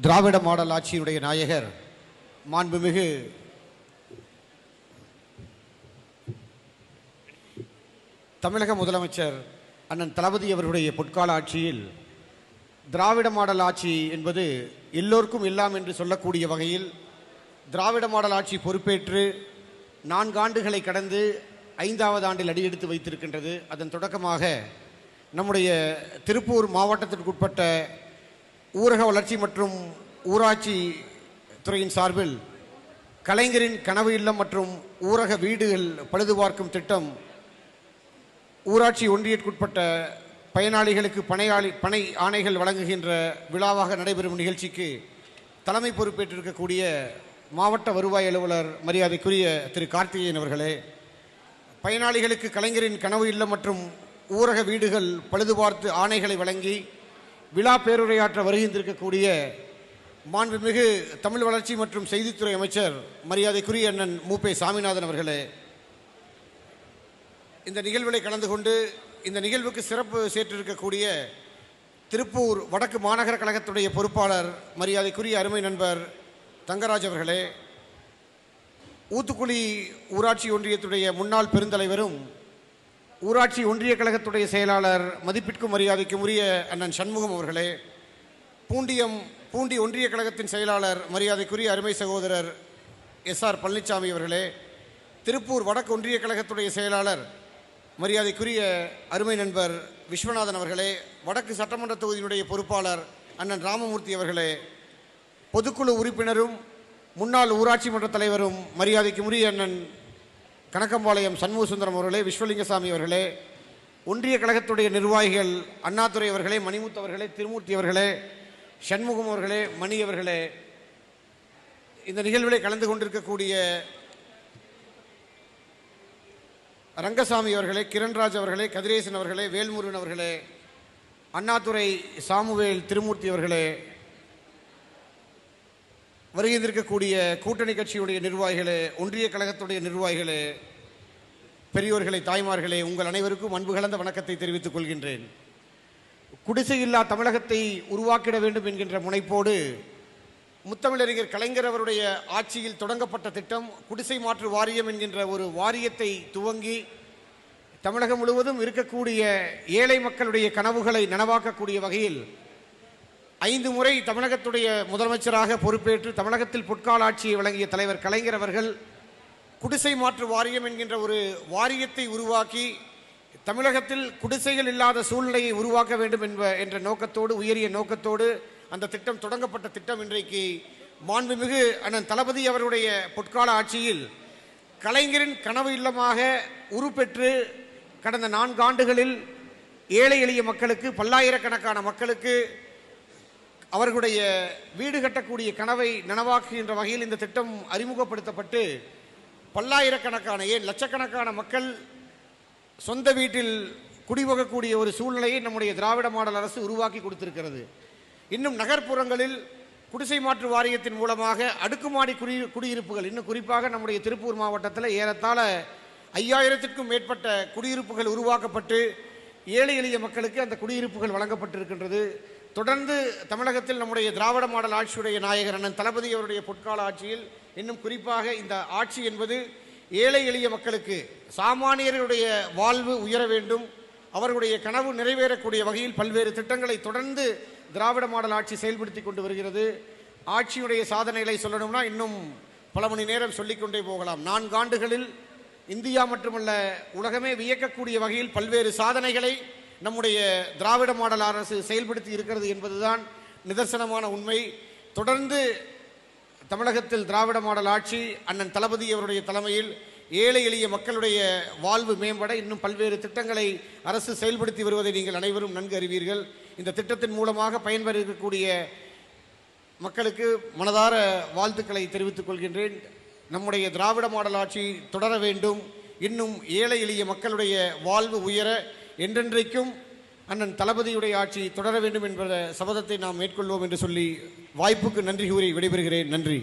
திராவிட model ஆட்சியினுடைய நாயகர் மாண்புமிகு தமிழக முதலமைச்சர் அண்ணன் தளபதி அவர்களுடைய பொற்கால ஆட்சியில் திராவிட மாடல் ஆட்சி என்பது எல்லோருக்கும் எல்லாம் என்று சொல்லக்கூடிய வகையில் திராவிட மாடல் ஆட்சி பொறுப்பேற்று 4 ஆண்டுகளை கடந்து 5வது ஆண்டில் அடியெடுத்து வைத்திருக்கின்றது. அதன் தொடக்கமாக நம்முடைய திருப்பூர் மாவட்டத்திற்குட்பட்ட ஊரக வளர்ச்சி மற்றும் ஊராட்சி துறையின் சார்பில் கலைஞரின் கனவு இல்லம் மற்றும் ஊரக வீடுகள் பழுதுபார்க்கும் திட்டம் ஊராட்சி ஒன்றியத்திற்குட்பட்ட பயனாளிகளுக்கு பணி ஆணைகள் வழங்குகின்ற விழாவாக நடைபெறும் நிகழ்ச்சிக்கு தலைமை பொறுப்பேற்றிருக்கக்கூடிய மாவட்ட வருவாய் அலுவலர் மரியாதைக்குரிய திரு கார்த்திகேயன் அவர்களே, பயனாளிகளுக்கு கலைஞரின் கனவு இல்லம் மற்றும் ஊரக வீடுகள் பழுதுபார்த்து ஆணைகளை வழங்கி விழா பேருரையாற்ற வருகின்றிருக்கக்கூடிய மாண்புமிகு தமிழ் வளர்ச்சி மற்றும் செய்தித்துறை அமைச்சர் மரியாதைக்குரிய அண்ணன் மூப்பே சாமிநாதன் அவர்களே, இந்த நிகழ்விலை கலந்து கொண்டு இந்த நிகழ்வுக்கு சிறப்பு சேற்றிருக்கக்கூடிய திருப்பூர் வடக்கு மாநகர கழகத்துடைய பொறுப்பாளர் மரியாதைக்குரிய அருமை நண்பர் தங்கராஜ் அவர்களே, ஊத்துக்குளி ஊராட்சி ஒன்றியத்துடைய முன்னாள் பெருந்தலைவரும் ஊராட்சி ஒன்றிய கழகத்துடைய செயலாளர் மதிப்பிற்கும் மரியாதைக்கும் உரிய அண்ணன் சண்முகம் அவர்களே, பூண்டி ஒன்றிய கழகத்தின் செயலாளர் மரியாதைக்குரிய அருமை சகோதரர் SR பழனிசாமி அவர்களே, திருப்பூர் வடக்கு ஒன்றிய கழகத்துடைய செயலாளர் மரியாதைக்குரிய அருமை நண்பர் விஸ்வநாதன் அவர்களே, வடக்கு சட்டமன்ற தொகுதியினுடைய பொறுப்பாளர் அண்ணன் ராமமூர்த்தி அவர்களே, பொதுக்குழு உறுப்பினரும் முன்னாள் ஊராட்சி மன்ற தலைவரும் மரியாதைக்கு உரிய அண்ணன் கணக்கம்பாளையம் சண்முக சுந்தரம் அவர்களே, விஸ்வலிங்கசாமி அவர்களே, ஒன்றிய கழகத்துடைய நிர்வாகிகள் அண்ணாதுரை அவர்களே, மணிமுத்து அவர்களே, திருமூர்த்தி அவர்களே, சண்முகம் அவர்களே, மணி அவர்களே, இந்த நிகழ்விலே கலந்து கொண்டிருக்கக்கூடிய ரங்கசாமி அவர்களே, கிரண்ராஜ் அவர்களே, கதிரேசன் அவர்களே, வேல்முருகன் அவர்களே, அண்ணாதுரை சாமுவேல், திருமூர்த்தி அவர்களே, வருகின்றிருக்கக்கூடிய கூட்டணி கட்சியுடைய நிர்வாகிகளே, ஒன்றிய கழகத்துடைய நிர்வாகிகளே, பெரியோர்களை, தாய்மார்களே, உங்கள் அனைவருக்கும் அன்பு கலந்த வணக்கத்தை தெரிவித்துக் கொள்கின்றேன். குடிசையில்லா தமிழகத்தை உருவாக்கிட வேண்டும் என்கின்ற முனைப்போடு முத்தமிழறிஞர் கலைஞர் அவருடைய ஆட்சியில் தொடங்கப்பட்ட திட்டம் குடிசை மாற்று வாரியம் என்கின்ற ஒரு வாரியத்தை துவங்கி தமிழகம் முழுவதும் இருக்கக்கூடிய ஏழை மக்களுடைய கனவுகளை நனவாக்கக்கூடிய வகையில் 5 முறை தமிழகத்துடைய முதலமைச்சராக பொறுப்பேற்று தமிழகத்தில் பொற்கால ஆட்சியை வழங்கிய தலைவர் கலைஞர் அவர்கள் குடிசை மாற்று வாரியம் என்கின்ற ஒரு வாரியத்தை உருவாக்கி தமிழகத்தில் குடிசைகள் இல்லாத சூழ்நிலையை உருவாக்க வேண்டும் என்ற நோக்கத்தோடு, உயரிய நோக்கத்தோடு அந்த திட்டம் தொடங்கப்பட்ட திட்டம் இன்றைக்கு மாண்புமிகு அண்ணன் தளபதி அவருடைய பொற்கால ஆட்சியில் கலைஞரின் கனவு இல்லமாக உருப்பெற்று கடந்த 4 ஆண்டுகளில் ஏழை எளிய மக்களுக்கு, பல்லாயிரக்கணக்கான மக்களுக்கு அவர்களுடைய வீடு கட்டக்கூடிய கனவை நனவாக்குகின்ற வகையில் இந்த திட்டம் அறிமுகப்படுத்தப்பட்டு பல்லாயிரக்கணக்கான, ஏன் லட்சக்கணக்கான மக்கள் சொந்த வீட்டில் குடிபுகக்கூடிய ஒரு சூழ்நிலையை நம்முடைய திராவிட மாடல் அரசு உருவாக்கி கொடுத்திருக்கிறது. இன்னும் நகர்ப்புறங்களில் குடிசை மாற்று வாரியத்தின் மூலமாக அடுக்குமாடி குடியிருப்புகள், இன்னும் குறிப்பாக நம்முடைய திருப்பூர் மாவட்டத்தில் ஏறத்தாழ 5000க்கும் மேற்பட்ட குடியிருப்புகள் உருவாக்கப்பட்டு ஏழை எளிய மக்களுக்கு அந்த குடியிருப்புகள் வழங்கப்பட்டிருக்கின்றது. தொடர்ந்து தமிழகத்தில் நம்முடைய திராவிட மாடல் ஆட்சியுடைய நாயகர் அண்ணன் தளபதி அவருடைய பொற்கால ஆட்சியில் இன்னும் குறிப்பாக இந்த ஆட்சி என்பது ஏழை எளிய மக்களுக்கு, சாமானியர்களுடைய வாழ்வு உயர வேண்டும், அவர்களுடைய கனவு நிறைவேறக்கூடிய வகையில் பல்வேறு திட்டங்களை தொடர்ந்து திராவிட மாடல் ஆட்சி செயல்படுத்தி கொண்டு வருகிறது. ஆட்சியுடைய சாதனைகளை சொல்லணும்னா இன்னும் பல மணி நேரம் சொல்லிக்கொண்டே போகலாம். 4 ஆண்டுகளில் இந்தியா மட்டுமல்ல உலகமே வியக்கக்கூடிய வகையில் பல்வேறு சாதனைகளை நம்முடைய திராவிட மாடல் அரசு செயல்படுத்தி இருக்கிறது என்பதுதான் நிதர்சனமான உண்மை. தொடர்ந்து தமிழகத்தில் திராவிட மாடல் ஆட்சி அண்ணன் தளபதி அவருடைய தலைமையில் ஏழை எளிய மக்களுடைய வாழ்வு மேம்பட இன்னும் பல்வேறு திட்டங்களை அரசு செயல்படுத்தி வருவதை நீங்கள் அனைவரும் நன்கு அறிவீர்கள். இந்த திட்டத்தின் மூலமாக பயன்பெற இருக்கக்கூடிய மக்களுக்கு மனதார வாழ்த்துக்களை தெரிவித்துக் கொள்கின்றேன். நம்முடைய திராவிட மாடல் ஆட்சி தொடர வேண்டும், இன்னும் ஏழை எளிய மக்களுடைய வாழ்வு உயர என்றென்றைக்கும் அண்ணன் தளபதியுடைய ஆட்சி தொடர வேண்டும் என்ற சபதத்தை நாம் மேற்கொள்வோம் என்று சொல்லி வாய்ப்புக்கு நன்றி கூறி விடைபெறுகிறேன். நன்றி.